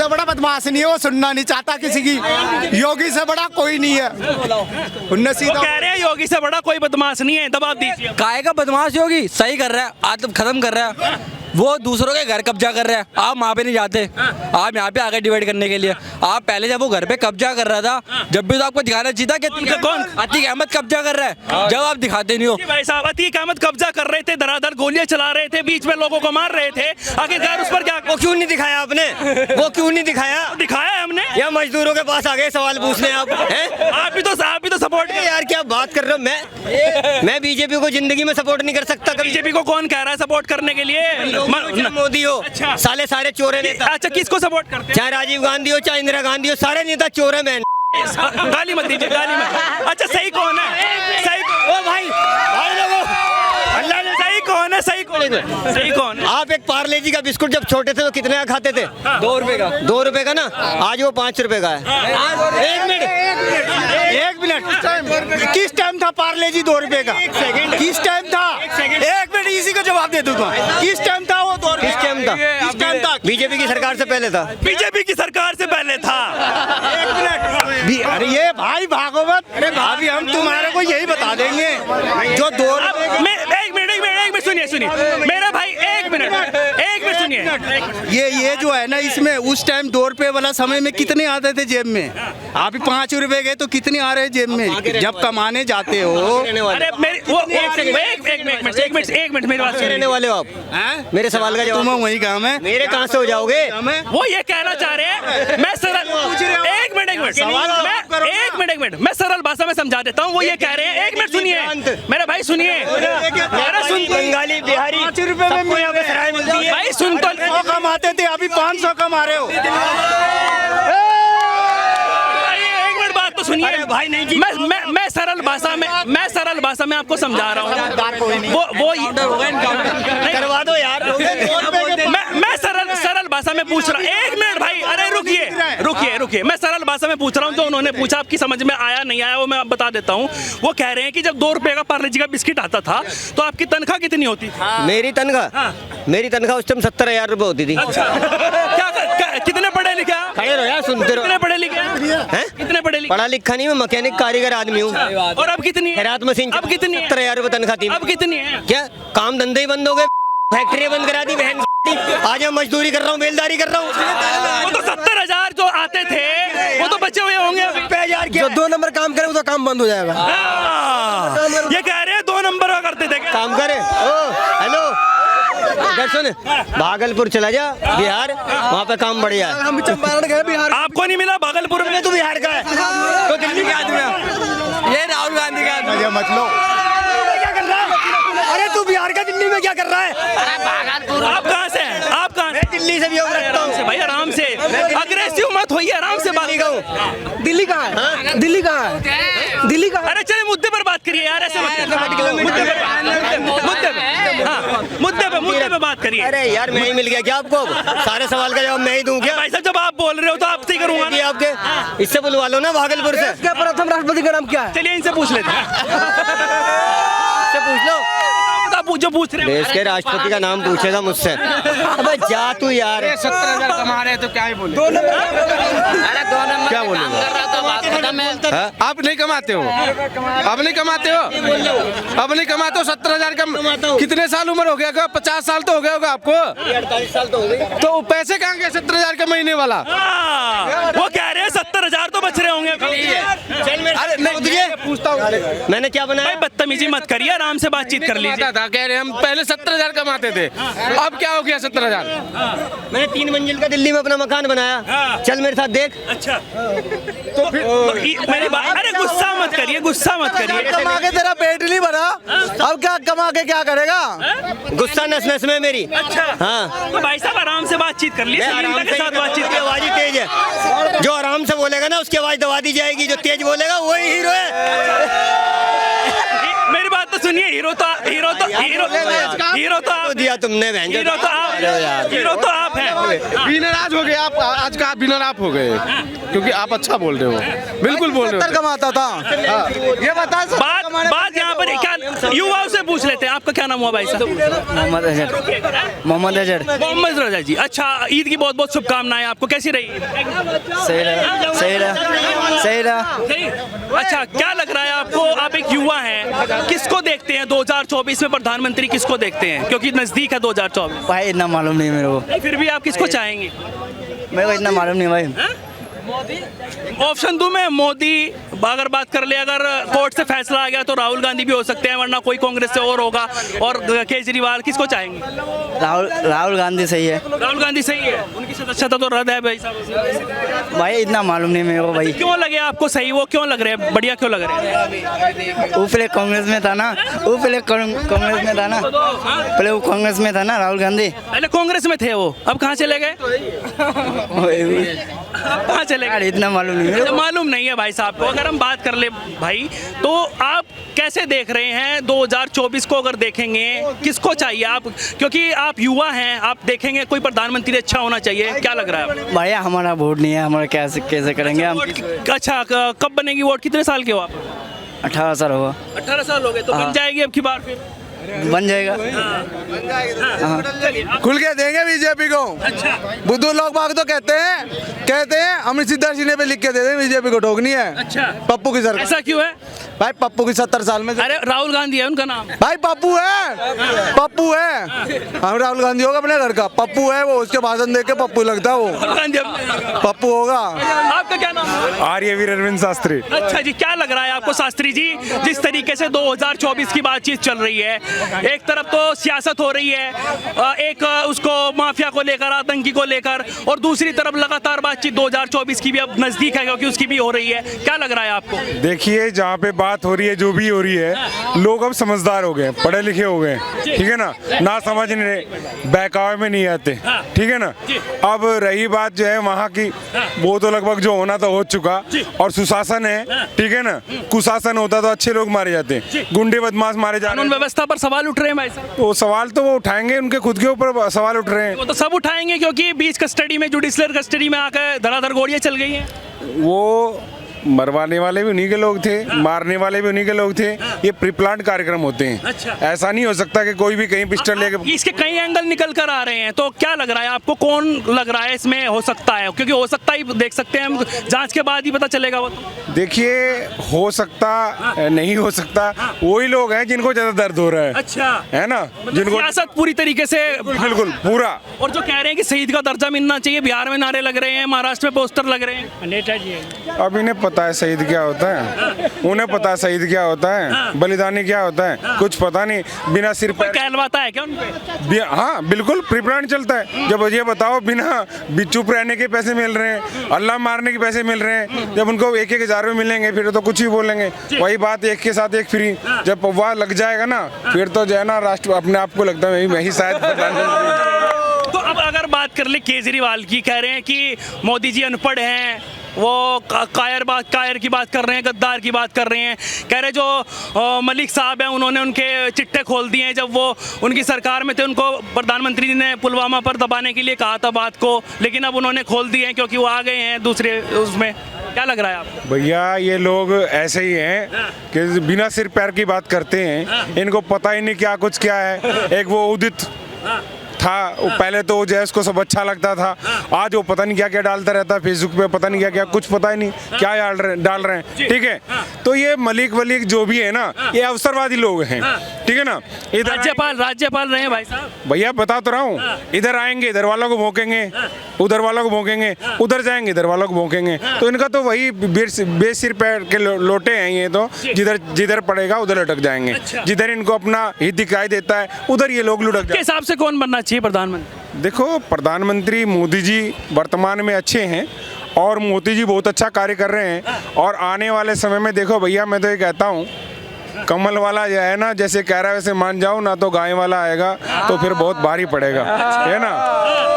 उससे बड़ा बदमाश नहीं है, वो सुनना नहीं चाहता किसी की। योगी से बड़ा कोई नहीं है। उनने सीधा कह रहे हैं योगी से बड़ा कोई बदमाश नहीं है, दबाव दीजिए। काय का बदमाश योगी सही कर रहा है, आदत खत्म कर रहा है। वो दूसरों के घर कब्जा कर रहा है, आप वहाँ पे नहीं जाते, आप यहाँ पे आ गए डिवाइड करने के लिए। आप पहले जब वो घर पे कब्जा कर रहा था, जब भी तो आपको दिखाना चाहिए था कि कौन? अतीक अहमद कब्जा कर रहा है, जब आप दिखाते नहीं हो। भाई साहब अतीक अहमद कब्जा कर रहे थे, धड़ाधड़ गोलियां चला रहे थे, बीच में लोगों को मार रहे थे, आखिरकार उस पर क्या वो क्यों नहीं दिखाया आपने? वो क्यों नहीं दिखाया? दिखाया है हमने? या मजदूरों के पास आ गए सवाल पूछने आप हैं? आप भी तो सपोर्ट यार क्या बात कर रहे हो? मैं बीजेपी को जिंदगी में सपोर्ट नहीं कर सकता कभी। बीजेपी को कौन कह रहा है सपोर्ट करने के लिए? मोदी हो, अच्छा। सारे चोर है नेता। अच्छा, किसको सपोर्ट करते हैं? चाहे राजीव गांधी हो, चाहे इंदिरा गांधी हो, सारे नेता चोर है। मैन गाली मत दीजिए, गाली मत। अच्छा, सही कौन है? सही ओ भाई लोगों, अल्लाह ने सही कौन है? सही कौन है? आप एक पार्ले जी का बिस्कुट जब छोटे थे तो कितने का खाते थे? 2 रुपए का। 2 रुपए का ना, आज वो 5 रुपए का है। एक मिनट किस टाइम था पार्ले जी 2 रुपए का? किस टाइम था? एक मिनट इसी का जवाब दे दूंगा। किस टाइम था वो 2 रुपए? किस टाइम था? किस टाइम था? बीजेपी की सरकार से पहले था। बीजेपी की सरकार से पहले था। एक मिनट, अरे ये भाई भागवत, अरे भाभी हम तुम्हारे को यही बता देंगे जो 2 रुपए एक मिनट सुनिए मेरा भाई, एक मिनट सुनिए। ये जो है ना, इसमें उस टाइम 2 रुपए वाला समय में कितने आते थे जेब में? आप 5 रुपए गए तो कितने आ रहे हैं जेब में जब कमाने जाते हो? अरे एक मिनट मेरी बात रहने सुनिए। वाले हो आप? मेरे सवाल का तुम जवाब। वही काम है, मेरे कहाँ से हो जाओगे? वो ये कहना चाह रहे हैं, मैं सरल एक मिनट मैं सरल भाषा में समझा देता हूँ। वो ये कह रहे हैं, एक मिनट सुनिए मेरा भाई, सुनिए मेरा सुन। बंगाली बिहारी 5 रुपए में यहाँ पे सराय मिलती है। भाई सुन तो 100 कमाते थे, अभी 500 कमा रहे हो। एक मिनट बात तो सुनिए। अरे भाई नहीं जी। मैं सरल भाषा में आपको समझा रहा हूँ। वो करवा दो यार। मैं सरल भाषा में पूछ रहा हूँ। एक मिनट भाई, अरे रुकिए मैं सरल भाषा में पूछ रहा हूँ। जो उन्होंने पूछा आपकी समझ में आया नहीं आया वो मैं बता देता हूँ। वो कह रहे हैं कि जब 2 रुपए का पार्ले जी का बिस्किट आता था तो आपकी तनख्वाह कितनी होती थी? मेरी तनख्वाह उस टाइम 70,000 रुपए होती थी। कितने पढ़े लिखे आप? खड़े रहो यार, सुनते रहो। कितने पढ़े लिखे हैं? कितने पढ़े लिखे? पढ़ा लिखा नहीं, मैं मैकेनिक कारीगर आदमी हूँ। और अब कितनी है? खैरात मशीन। अब कितनी है? 70,000 रुपए तनख्वाह थी। अब कितनी है? क्या काम धंधे ही बंद हो गए? फैक्ट्री बंद करा दी बहन। आज मैं मजदूरी कर रहा हूँ, बेलदारी कर रहा हूँ। वो तो 70,000 जो आते थे वो तो बचे हुए होंगे। जो 2 नंबर काम करे वो तो काम बंद हो जाएगा। ये कह रहे हैं 2 नंबर का करते थे क्या? काम करे। ओ हेलो, इधर सुन, भागलपुर चला जा, बिहार, वहाँ पे काम बढ़िया है। हम चंपारण गए बिहार, आपको नहीं मिला भागलपुर में? तू बिहार का है तो दिल्ली के आदमी है। ये राहुल गांधी का आदमी। मतलब अरे तू बिहार का दिल्ली में क्या कर रहा है? आप कहाँ से हैं? आप कहाँ से? दिल्ली से भी हो रखता आराम से हूँ भाई, आराम से, अग्रेसिव मत होइए, आराम से बात करो। दिल्ली कहाँ है? दिल्ली कहाँ है? दिल्ली कहाँ? अरे चले मुद्दे पर बात करिए यार, ऐसे मुद्दे पे बात करिए। अरे यार मैं ही मिल गया क्या आपको? सारे सवाल का जवाब मैं ही दूं क्या? भाई साहब जब आप बोल रहे हो तो आपसे ही करूंगा ना। आपके इससे बुलवा लो ना भागलपुर से। इसका प्रथम राष्ट्रपति का नाम क्या है? चलिए इनसे पूछ लेते हैं। से पूछ लो। जो पूछ रहे हैं देश के राष्ट्रपति का नाम पूछेगा मुझसे। अबे जा तू यार। 70,000 कमा रहे तो क्या ही बोले? 2 नंबर क्या बोलेंगे? आप नहीं कमाते हो? अब नहीं कमाते हो? अब नहीं कमाते हो? 70,000 का कितने साल उम्र हो गया? 50 साल तो हो गया होगा आपको। 48 साल तो हो गए। तो पैसे कहाँ गए 70,000 के महीने वाला? वो कह रहे हैं 70,000 तो बच रहे होंगे। अरे मैं तुझे पूछता हूँ, मैंने क्या बनाया? बदतमीजी मत करिए, आराम से बातचीत कर लीजिए। था कह रहे हम पहले 70,000 कमाते थे, अब क्या हो गया 70,000? मैंने 3 मंजिल का दिल्ली में अपना मकान बनाया। चल मेरे साथ देख। अच्छा तो फिर मेरी बात, अरे गुस्सा मत करिए। कमा के तेरा पेट नहीं भरा, अब क्या कमा के क्या करेगा? गुस्सा नस नस में मेरी। अच्छा हाँ तो भाई साहब आराम से बातचीत कर लीजिए, सलीमता के साथ बातचीत की आवाज ही तेज है। जो आराम से बोलेगा ना उसकी आवाज दबा दी जाएगी, जो तेज बोलेगा वही हीरो है। मेरी बात तो सुनिए, हीरो आप दिया तुमने हीरो तो आप हैं। विनर आज हो गए आप, आज का विनर आप हो गए क्योंकि आप अच्छा बोल रहे हो, बिल्कुल बोल रहे हो। कमाता था ये बता। बात यहाँ पर क्या युवाओं से पूछ लेते हैं। आपका क्या नाम हुआ भाई साहब? मोहम्मद अजहर। मोहम्मद रजा जी। अच्छा, ईद की बहुत बहुत शुभकामनाएं आपको। कैसी रही? सही रहा। अच्छा, क्या लग रहा है आपको? आप एक युवा हैं, किसको देखते हैं 2024 में प्रधानमंत्री किसको देखते हैं? क्योंकि नजदीक है 2024। भाई इतना मालूम नहीं मेरे को। फिर भी आप किसको चाहेंगे? मेरे को इतना मालूम नहीं भाई। ऑप्शन दूं मैं? मोदी, अगर बात कर ले, अगर कोर्ट से फैसला आ गया तो राहुल गांधी भी हो सकते हैं, वरना कोई कांग्रेस से और होगा, और केजरीवाल। किसको चाहेंगे? राहुल गांधी सही है। राहुल गांधी सही है। उनकी सदस्यता तो रद्द है भाई साहब। भाई इतना मालूम नहीं मेरे को भाई। क्यों लगे आपको सही? वो क्यों लग रहे हैं? बढ़िया क्यों लग रहे हैं? वो पहले कांग्रेस में था ना, पहले वो कांग्रेस में था ना राहुल गांधी। पहले कांग्रेस में थे वो, अब कहाँ चले गए? कहाँ चले गए? इतना मालूम नहीं। मालूम नहीं है भाई साहब को। अगर हम बात कर ले भाई, तो आप कैसे देख रहे हैं 2024 को? अगर देखेंगे किसको चाहिए आप? क्योंकि आप युवा हैं, आप देखेंगे कोई प्रधानमंत्री अच्छा होना चाहिए। क्या लग रहा है आपको? भैया हमारा वोट नहीं है, हमारा कैसे करेंगे हम? अच्छा, कब बनेगी वोट? कितने साल के हो आप? 18 साल होगा। 18 साल हो गए तो बन जाएगी अब की बार? फिर बन जाएगा। खुल के देंगे बीजेपी को। अच्छा, बुद्धू लोग बाग तो कहते हैं अमित सिद्धार्थ सीने पे लिख के दे दें बीजेपी को ठोकनी है। अच्छा, पप्पू की सरकार। ऐसा क्यों है भाई पप्पू की 70 साल में। अरे राहुल गांधी है उनका नाम। भाई पप्पू है हम राहुल गांधी होगा अपने घर का। पप्पू है वो, उसके भाषण देख के पप्पू लगता है वो। राहुल गांधी पप्पू होगा। आपका क्या नाम है? आर्यवीर अरविंद शास्त्री। अच्छा जी, क्या लग रहा है आपको शास्त्री जी, जिस तरीके से 2024 की बातचीत चल रही है? एक तरफ तो सियासत हो रही है, एक उसको माफिया को लेकर, आतंकी को लेकर, और दूसरी तरफ लगातार बातचीत 2024 की भी अब नजदीक है क्योंकि उसकी भी हो रही है। क्या लग रहा है आपको? देखिए, जहाँ पे बात हो रही है, जो भी हो रही है, लोग अब समझदार हो गए, पढ़े लिखे हो गए, ठीक है ना समझने बहकावे में नहीं आते, ठीक है ना। अब रही बात जो है वहाँ की, वो तो लगभग जो होना तो हो चुका, और सुशासन है, ठीक है ना। कुशासन होता तो अच्छे लोग मारे जाते, गुंडे बदमाश मारे जाते। कानून व्यवस्था पर सवाल उठ रहे हैं भाई साहब। वो सवाल तो वो उठाएंगे, उनके खुद के ऊपर सवाल उठ रहे हैं। वो तो सब उठाएंगे क्योंकि बीच कस्टडी में, जुडिशियल कस्टडी में आकर धड़ाधड़ गोलियां चल गई हैं। वो मरवाने वाले भी उन्हीं के लोग थे, मारने वाले भी उन्हीं के लोग थे। ये प्री प्लान कार्यक्रम होते हैं। अच्छा। ऐसा नहीं हो सकता कि कोई भी कहीं पिस्टल लेके। इसके कई एंगल निकल कर आ रहे हैं, तो क्या लग रहा है आपको? कौन लग रहा है इसमें हो सकता है? क्योंकि हो सकता ही देख सकते हैं हम, जांच के बाद ही पता चलेगा वो तो। देखिए, हो सकता नहीं हो सकता, वही लोग हैं जिनको ज्यादा दर्द हो रहा है। अच्छा, है ना, जिनको सियासत पूरी तरीके से बिल्कुल पूरा। और जो कह रहे हैं कि शहीद का दर्जा मिलना चाहिए, बिहार में नारे लग रहे हैं, महाराष्ट्र में पोस्टर लग रहे हैं। नेताजी अब इन्हें पता है शहीद क्या होता है, उन्हें पता है शहीद क्या होता है, बलिदानी क्या होता है, कुछ पता नहीं। बिना सिर पैर कहलवाता है क्या उनपे? हाँ बिल्कुल, प्री प्लान चलता है। जब ये बताओ, बिना चुप रहने के पैसे मिल रहे हैं, अल्लाह मारने के पैसे मिल रहे हैं, जब उनको 1-1 हज़ार रुपये मिलेंगे फिर तो कुछ भी बोलेंगे। वही बात, एक के साथ एक फ्री। जब वह लग जाएगा ना, फिर तो जो है ना, राष्ट्र अपने आप को लगता है मैं ही शायद प्रधानमंत्री। तो अब अगर बात कर ले केजरीवाल की, कह रहे हैं कि मोदी जी अनपढ़ हैं, वो कायर की बात कर रहे हैं, गद्दार की बात कर रहे हैं। कह रहे जो मलिक साहब हैं, उन्होंने उनके चिट्ठे खोल दिए हैं। जब वो उनकी सरकार में थे, उनको प्रधानमंत्री जी ने पुलवामा पर दबाने के लिए कहा था बात को, लेकिन अब उन्होंने खोल दिए हैं क्योंकि वो आ गए हैं दूसरे उसमें। क्या लग रहा है आपको? भैया, ये लोग ऐसे ही हैं कि बिना सिर पैर की बात करते हैं, इनको पता ही नहीं क्या कुछ क्या है। एक वो उदित था, वो पहले तो जो है उसको सब अच्छा लगता था, आज वो पता नहीं क्या क्या डालता रहता है फेसबुक पे, पता नहीं क्या क्या, कुछ पता ही नहीं क्या डाल रहे हैं, ठीक है। तो ये मलिक वलिक जो भी है ना, ये अवसरवादी लोग हैं, ठीक है ना। इधर राज्यपाल रहे हैं भाई साहब। भैया बता तो रहा हूँ, इधर आएंगे इधर वालों को भोंकेंगे, उधर वालों को भोंकेंगे, उधर जाएंगे इधर वालों को भोंकेंगे। तो इनका तो वही बेसिर पैर के लोटे हैं ये तो, जिधर पड़ेगा उधर लटक जाएंगे। जिधर इनको अपना हित दिखाई देता है, उधर ये लोग लुढ़क जाएंगे। हिसाब से कौन बनना चाहिए प्रधानमंत्री? देखो, प्रधानमंत्री मोदी जी वर्तमान में अच्छे हैं, और मोदी जी बहुत अच्छा कार्य कर रहे हैं। और आने वाले समय में देखो भैया, मैं तो ये कहता हूँ कमल वाला जो है ना, जैसे कह रहा है वैसे मान जाओ ना, तो गाय वाला आएगा तो फिर बहुत भारी पड़ेगा, है ना।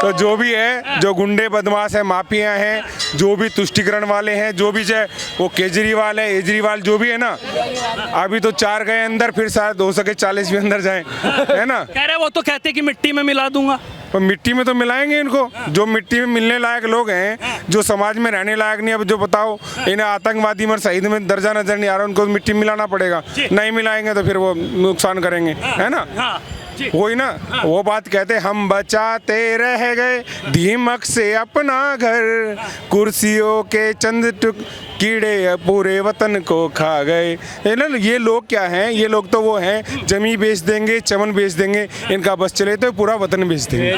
तो जो भी है, जो गुंडे बदमाश है, माफिया हैं, जो भी तुष्टिकरण वाले हैं, जो भी चाहे वो केजरीवाल है, केजरीवाल जो भी है ना, अभी तो 4 गए अंदर, फिर शायद हो सके 40 भी अंदर जाएं, है ना। कह रहे वो तो कहते कि मिट्टी में मिला दूंगा। तो मिट्टी में तो मिलाएंगे इनको, जो मिट्टी में मिलने लायक लोग हैं, जो समाज में रहने लायक नहीं। अब जो बताओ, इन्हें आतंकवादी मर शहीद में दर्जा नजर नहीं आ रहा, उनको मिट्टी में मिलाना पड़ेगा। नहीं मिलाएंगे तो फिर वो नुकसान करेंगे, है ना। वही ना, वो बात कहते, हम बचाते रह गए दीमक से अपना घर, कुर्सियों के चंद कीड़े पूरे वतन को खा गए। ये लोग क्या हैं? ये लोग तो वो हैं, जमी बेच देंगे, चमन बेच देंगे, इनका बस चले तो पूरा वतन बेच देंगे।